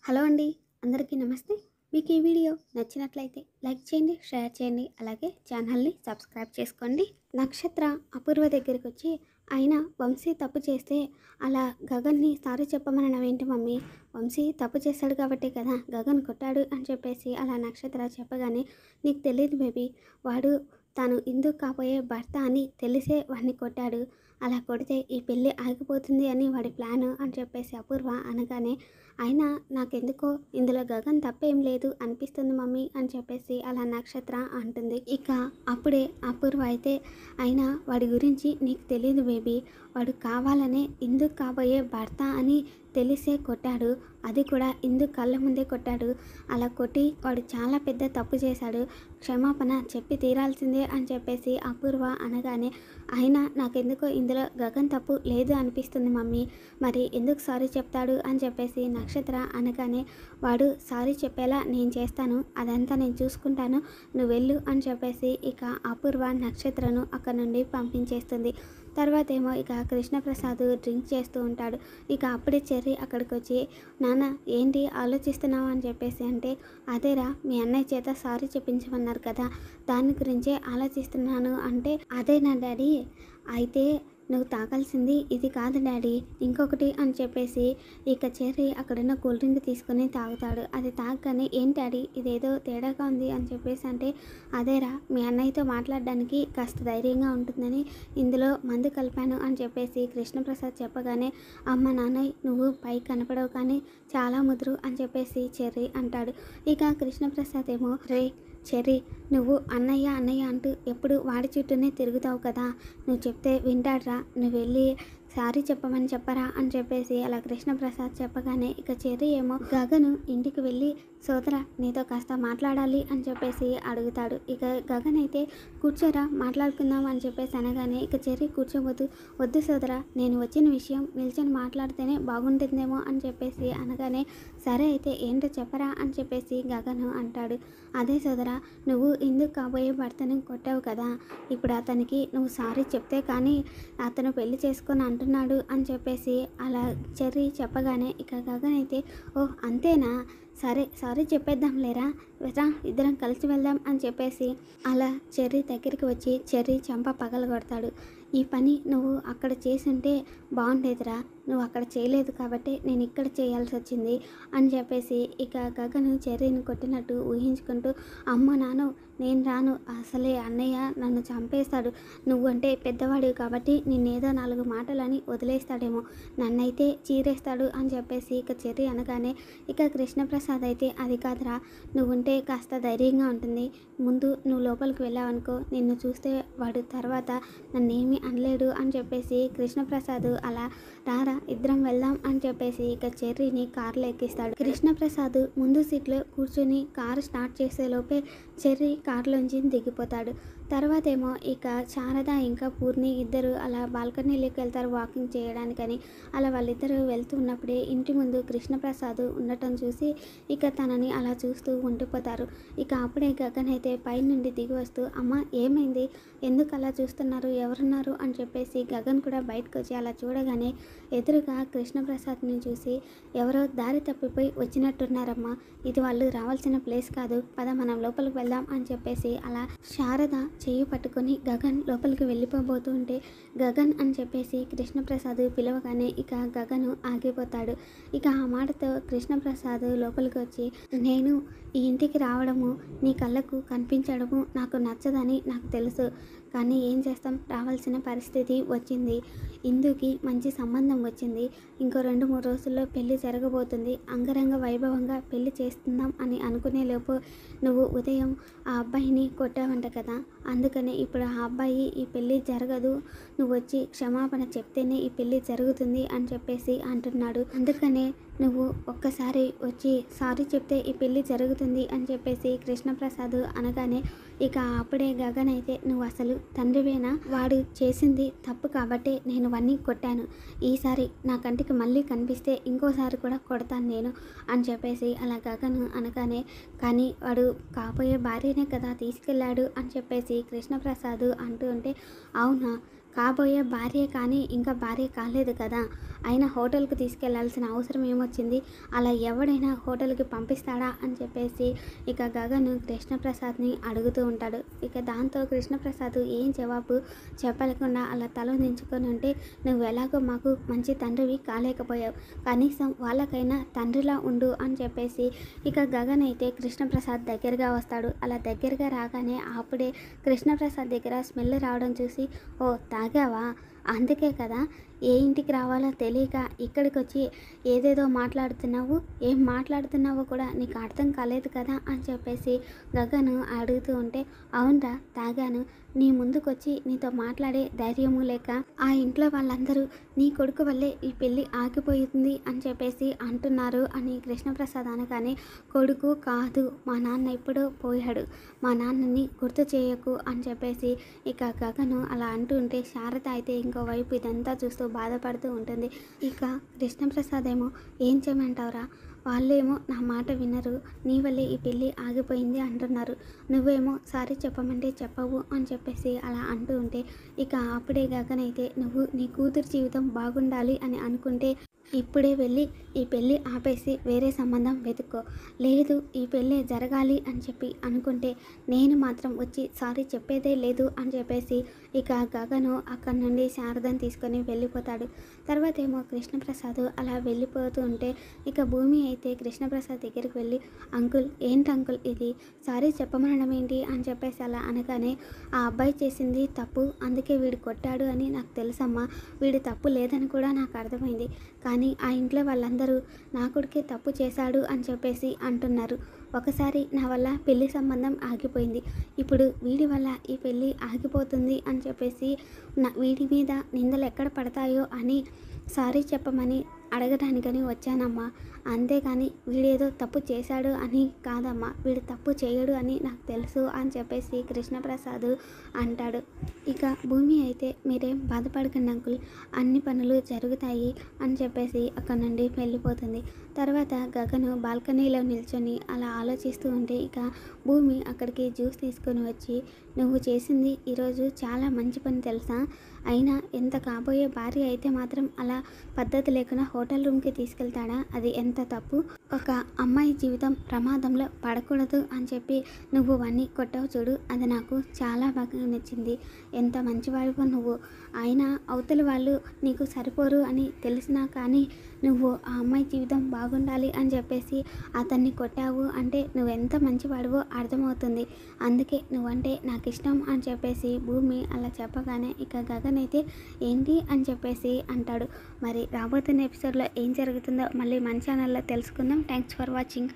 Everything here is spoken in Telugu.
హలో అండి. అందరికీ నమస్తే. మీకు ఈ వీడియో నచ్చినట్లయితే లైక్ చేయండి, షేర్ చేయండి. అలాగే ఛానల్‌ని సబ్స్క్రైబ్ చేసుకోండి. నక్షత్ర అపూర్వ దగ్గరికొచ్చి, అయినా వంశీ తప్పు చేస్తే అలా గగన్‌ని సారీ చెప్పమనడమేంటి మమ్మీ? వంశీ తప్పు చేశాడు కాబట్టే కదా గగన్ కొట్టాడు అని చెప్పేసి అలా నక్షత్ర చెప్పగానే, నీకు తెలీదు బేబీ, వాడు తాను ఇందుకు కాబోయే భర్త అని తెలిసే వాడిని కొట్టాడు. అలా కొడితే ఈ పెళ్ళి ఆగిపోతుంది అని వాడి ప్లాను అని చెప్పేసి అపూర్వ అనగానే, అయినా నాకెందుకో ఇందులో గగన్ తప్పేం లేదు అనిపిస్తుంది మమ్మీ అని చెప్పేసి అలా నక్షత్ర అంటుంది. ఇక అప్పుడే అపూర్వ అయితే, అయినా వాడి గురించి నీకు తెలియదు బేబీ, వాడు కావాలనే ఇందుకు కాబోయే భర్త అని తెలిసే కొట్టాడు. అది కూడా ఇందుకు కళ్ళ ముందే కొట్టాడు. అలా కొట్టి వాడు చాలా పెద్ద తప్పు చేశాడు. క్షమాపణ చెప్పి తీరాల్సిందే అని చెప్పేసి అపూర్వ అనగానే, అయినా నాకెందుకో ఇందులో గగన్ తప్పు లేదు అనిపిస్తుంది మమ్మీ, మరి ఎందుకు సారీ చెప్తాడు అని చెప్పేసి నక్షత్ర అనగానే, వాడు సారీ చెప్పేలా నేను చేస్తాను, అదంతా నేను చూసుకుంటాను, నువ్వు వెళ్ళు అని చెప్పేసి ఇక అపూర్వ నక్షత్రను అక్కడ నుండి పంపించేస్తుంది. తర్వాత ఏమో ఇక కృష్ణప్రసాద్ డ్రింక్ చేస్తూ ఉంటాడు. ఇక అప్పుడే చెర్రీ అక్కడికి వచ్చి, నాన్న ఏంటి ఆలోచిస్తున్నావు అని చెప్పేసి అంటే, అదేరా మీ అన్నయ్య చేత సారీ చెప్పించమన్నారు కదా, దాని గురించే ఆలోచిస్తున్నాను అంటే, అదేనా డాడీ, అయితే నువ్వు తాగాల్సింది ఇది కాదు డాడీ, ఇంకొకటి అని చెప్పేసి ఇక చెర్రీ అక్కడున్న కూల్ డ్రింక్ తీసుకొని తాగుతాడు. అది తాగగానే, ఏంటి డాడీ ఇదేదో తేడాగా ఉంది అని చెప్పేసి అంటే, అదేరా మీ అన్నయ్యతో మాట్లాడడానికి కాస్త ధైర్యంగా ఉంటుందని ఇందులో మందు కలిపాను అని చెప్పేసి కృష్ణప్రసాద్ చెప్పగానే, అమ్మ నాన్నయ్య నువ్వు పై కనపడవు కానీ చాలా ముదురు అని చెప్పేసి చెర్రీ అంటాడు. ఇక కృష్ణప్రసాద్ ఏమో, రే చెర్రీ, నువ్వు అన్నయ్య అన్నయ్య అంటూ ఎప్పుడు వాడి చుట్టూనే తిరుగుతావు కదా, నువ్వు చెప్తే వింటాడ్రా, నువ్వు వెళ్ళి సారీ చెప్పమని చెప్పరా అని చెప్పేసి అలా కృష్ణప్రసాద్ చెప్పగానే ఇక చెర్రీ ఏమో గగను ఇంటికి వెళ్ళి, సోదర నీతో కాస్త మాట్లాడాలి అని చెప్పేసి అడుగుతాడు. ఇక గగన్ అయితే, కూర్చోరా మాట్లాడుకుందాం అని చెప్పేసి అనగానే ఇక చెర్రీ కూర్చోవద్దు, వద్దు సోదర, నేను వచ్చిన విషయం నిల్చొని మాట్లాడితేనే బాగుంటుందేమో అని చెప్పేసి అనగానే, సరే అయితే ఏంటో చెప్పరా అని చెప్పేసి గగను అంటాడు. అదే సోదర, నువ్వు ఇందుకు కాబోయే భర్తను కొట్టావు కదా, ఇప్పుడు అతనికి నువ్వు సారీ చెప్తే కానీ అతను పెళ్లి చేసుకొని అంటున్నాడు అని చెప్పేసి అలా చెర్రీ చెప్పగానే ఇక గగన్ అయితే, ఓ అంతేనా, సరే సారీ చెప్పేద్దాం లేరా, రా ఇద్దరం కలిసి వెళ్దాం అని చెప్పేసి అలా చెర్రీ దగ్గరికి వచ్చి చెర్రీ చెంప పగలగొడతాడు. ఈ పని నువ్వు అక్కడ చేసుంటే బాగుండేదిరా, నువ్వు అక్కడ చేయలేదు కాబట్టి నేను ఇక్కడ చేయాల్సి వచ్చింది అని చెప్పేసి ఇక గగను చెర్రీని కొట్టినట్టు ఊహించుకుంటూ, అమ్మ నాన్న నేను రాను, అసలే అన్నయ్య నన్ను చంపేస్తాడు, నువ్వంటే పెద్దవాడివి కాబట్టి నిన్నేదో 4 మాటలని వదిలేస్తాడేమో, నన్నైతే చీరేస్తాడు అని చెప్పేసి ఇక చెర్రీ అనగానే ఇక కృష్ణప్రసాద్ అయితే, అది కాదురా, నువ్వుంటే కాస్త ధైర్యంగా ఉంటుంది, ముందు నువ్వు లోపలికి వెళ్ళావనుకో నిన్ను చూస్తే వాడు తర్వాత నన్నేమీ అనలేడు అని చెప్పేసి కృష్ణప్రసాద్ అలా, రారా ఇద్దరం వెళ్దాం అని చెప్పేసి ఇక చెర్రీని కారులో ఎక్కిస్తాడు. కృష్ణప్రసాద్ ముందు సీట్లో కూర్చొని కారు స్టార్ట్ చేసేలోపే చెర్రీ కారులోంచి దిగిపోతాడు. తర్వాత ఏమో ఇక శారద ఇంకా పూర్ణి ఇద్దరు అలా బాల్కనీలోకి వెళ్తారు వాకింగ్ చేయడానికని. అలా వాళ్ళిద్దరూ వెళ్తూ ఉన్నప్పుడే ఇంటి ముందు కృష్ణప్రసాద్ ఉండటం చూసి ఇక తనని అలా చూస్తూ ఉండిపోతారు. ఇక అప్పుడే గగన్ అయితే పై నుండి దిగి వస్తూ, అమ్మ ఏమైంది, ఎందుకు అలా చూస్తున్నారు, ఎవరున్నారు అని చెప్పేసి గగన్ కూడా బయటకు వచ్చి అలా చూడగానే ఎదురుగా కృష్ణప్రసాద్ని చూసి, ఎవరో దారి తప్పిపోయి వచ్చినట్టున్నారమ్మా, ఇది వాళ్ళు రావాల్సిన ప్లేస్ కాదు, పద మనం లోపలికి వెళ్దాం అని చెప్పేసి అలా శారద చెయ్యి పట్టుకొని గగన్ లోపలికి వెళ్ళిపోబోతూ ఉంటే, గగన్ అని చెప్పేసి కృష్ణప్రసాద్ పిలవగానే ఇక గగను ఆగిపోతాడు. ఇక ఆ మాటతో కృష్ణప్రసాద్ లోపలికి వచ్చి, నేను ఈ ఇంటికి రావడము నీ కళ్ళకు కనిపించడము నాకు నచ్చదని నాకు తెలుసు, కానీ ఏం చేస్తాం, రావాల్సిన పరిస్థితి వచ్చింది, ఇందుకి మంచి సంబంధం వచ్చింది, ఇంకో 2-3 రోజుల్లో పెళ్లి జరగబోతుంది, అంగరంగ వైభవంగా పెళ్లి చేస్తున్నాం అని అనుకునే లోపు నువ్వు ఉదయం ఆ అబ్బాయిని కొట్టావంట కదా, అందుకనే ఇప్పుడు ఆ అబ్బాయి ఈ పెళ్ళి జరగదు, నువ్వు వచ్చి క్షమాపణ చెప్తేనే ఈ పెళ్ళి జరుగుతుంది అని చెప్పేసి అంటున్నాడు, అందుకనే నువ్వు ఒక్కసారి వచ్చి సారీ చెప్తే ఈ పెళ్ళి జరుగుతుంది అని చెప్పేసి కృష్ణప్రసాద్ అనగానే ఇక అప్పుడే గగన్ అయితే, నువ్వు అసలు తండ్రివేనా, వాడు చేసింది తప్పు కాబట్టే నేను వాడిని కొట్టాను, ఈసారి నా కంటికి మళ్ళీ కనిపిస్తే ఇంకోసారి కూడా కొడతాను నేను అని చెప్పేసి అలా గగన్ అనగానే, కానీ వాడు కాబోయే భార్యనే కదా తీసుకెళ్ళాడు అని చెప్పేసి కృష్ణప్రసాద్ అంటూ ఉంటే, అవునా, కాబోయే భార్య కానీ ఇంకా భార్య కాలేదు కదా, అయినా హోటల్కి తీసుకెళ్లాల్సిన అవసరం ఏమొచ్చింది, అలా ఎవడైనా హోటల్కి పంపిస్తాడా అని చెప్పేసి ఇక గగన్ కృష్ణప్రసాద్ని అడుగుతూ ఉంటాడు. ఇక దాంతో కృష్ణప్రసాద్ ఏం జవాబు చెప్పలేకుండా అలా తల దించుకొని ఉంటే, నువ్వు ఎలాగో మాకు మంచి తండ్రివి కాలేకపోయావు, కనీసం వాళ్ళకైనా తండ్రిలా ఉండు అని చెప్పేసి ఇక గగన్ అయితే కృష్ణప్రసాద్ దగ్గరగా వస్తాడు. అలా దగ్గరగా రాగానే అప్పుడే కృష్ణప్రసాద్ దగ్గర స్మెల్ రావడం చూసి, ఓ తాగావా, అందుకే కదా ఏ ఇంటికి రావాలో తెలియక ఇక్కడికి వచ్చి ఏదేదో మాట్లాడుతున్నావు, ఏం మాట్లాడుతున్నావో కూడా నీకు అర్థం కాలేదు కదా అని చెప్పేసి గగన్ అడుగుతూ ఉంటే, అవునరా తాగాను, నీ ముందుకొచ్చి నీతో మాట్లాడే ధైర్యము లేక ఆ ఇంట్లో వాళ్ళందరూ నీ కొడుకు వల్లే ఈ పెళ్ళి ఆగిపోయింది అని చెప్పేసి అంటున్నారు అని కృష్ణప్రసాద్ అనగానే, కొడుకు కాదు, మా నాన్న ఎప్పుడో పోయాడు, మా నాన్నని గుర్తు చేయకు అని చెప్పేసి ఇక గగను అలా అంటూ ఉంటే, శారద అయితే ఇంకోవైపు ఇదంతా చూస్తూ బాధపడుతూ ఉంటుంది. ఇక కృష్ణప్రసాద్ ఏమో ఏం చేయమంటావురా, వాళ్ళేమో నా మాట వినరు, నీ వల్లే ఈ పెళ్ళి ఆగిపోయింది అంటున్నారు, నువ్వేమో సారీ చెప్పమంటే చెప్పవు అని చెప్పేసి అలా అంటూ ఉంటే, ఇక అప్పుడే గగనైతే నువ్వు నీ కూతురు జీవితం బాగుండాలి అని అనుకుంటే ఇప్పుడే వెళ్ళి ఈ పెళ్ళి ఆపేసి వేరే సంబంధం వెతుక్కో, లేదు ఈ పెళ్ళి జరగాలి అని చెప్పి అనుకుంటే నేను మాత్రం వచ్చి సారీ చెప్పేదే లేదు అని చెప్పేసి ఇక గగను అక్కడి నుండి శారదను తీసుకొని వెళ్ళిపోతాడు. తర్వాత ఏమో కృష్ణప్రసాద్ అలా వెళ్ళిపోతూ ఉంటే ఇక భూమి అయితే కృష్ణప్రసాద్ దగ్గరికి వెళ్ళి, అంకుల్ ఏంటి అంకుల్ ఇది, సారీ చెప్పమనడం ఏంటి అని చెప్పేసి అలా అనగానే, ఆ అబ్బాయి చేసింది తప్పు, అందుకే వీడు కొట్టాడు అని నాకు తెలుసమ్మా, వీడు తప్పు లేదని కూడా నాకు అర్థమైంది, కానీ ఆ ఇంట్లో వాళ్ళందరూ నా కొడుకే తప్పు చేశాడు అని చెప్పేసి అంటున్నారు, ఒకసారి నా వల్ల పెళ్లి సంబంధం ఆగిపోయింది, ఇప్పుడు వీడి వల్ల ఈ పెళ్ళి ఆగిపోతుంది అని చెప్పేసి వీడి మీద నిందలు ఎక్కడ పడతాయో అని సారీ చెప్పమని అడగడానికని వచ్చానమ్మా, అంతేగాని వీడేదో తప్పు చేశాడు అని కాదమ్మా, వీడు తప్పు చేయడు అని నాకు తెలుసు అని చెప్పేసి కృష్ణప్రసాద్ అంటాడు. ఇక భూమి అయితే మీరేం బాధపడకండి అంకుల్, అన్ని పనులు జరుగుతాయి అని చెప్పేసి అక్కడ నుండి వెళ్ళిపోతుంది. తర్వాత గగను బాల్కనీలో నిల్చొని అలా ఆలోచిస్తూ ఉంటే ఇక భూమి అక్కడికి జ్యూస్ తీసుకొని వచ్చి, నువ్వు చేసింది ఈరోజు చాలా మంచి పని తెలుసా, అయినా ఎంత కాబోయే భార్య అయితే మాత్రం అలా పద్ధతి లేకుండా హోటల్ రూమ్కి తీసుకెళ్తాడా, అది ఎంత తప్పు, ఒక అమ్మాయి జీవితం ప్రమాదంలో పడకూడదు అని చెప్పి నువ్వు వాణ్ణి కొట్టావు చూడు, అది నాకు చాలా బాగా నచ్చింది, ఎంత మంచివాడివో నువ్వు, అయినా అవతలి వాళ్ళు నీకు సరిపోరు అని తెలిసినా కానీ నువ్వు ఆ అమ్మాయి జీవితం బాగుండాలి అని చెప్పేసి అతన్ని కొట్టావు అంటే నువ్వెంత మంచివాడివో అర్థమవుతుంది, అందుకే నువ్వంటే నాకు ఇష్టం అని చెప్పేసి భూమి అలా చెప్పగానే ఇక గగన్ అయితే ఏంటి అని చెప్పేసి అంటాడు. మరి రాబోతున్న ఎపిసోడ్లో ఏం జరుగుతుందో మళ్ళీ మన ఛానల్లో తెలుసుకుందాం. Thanks for watching.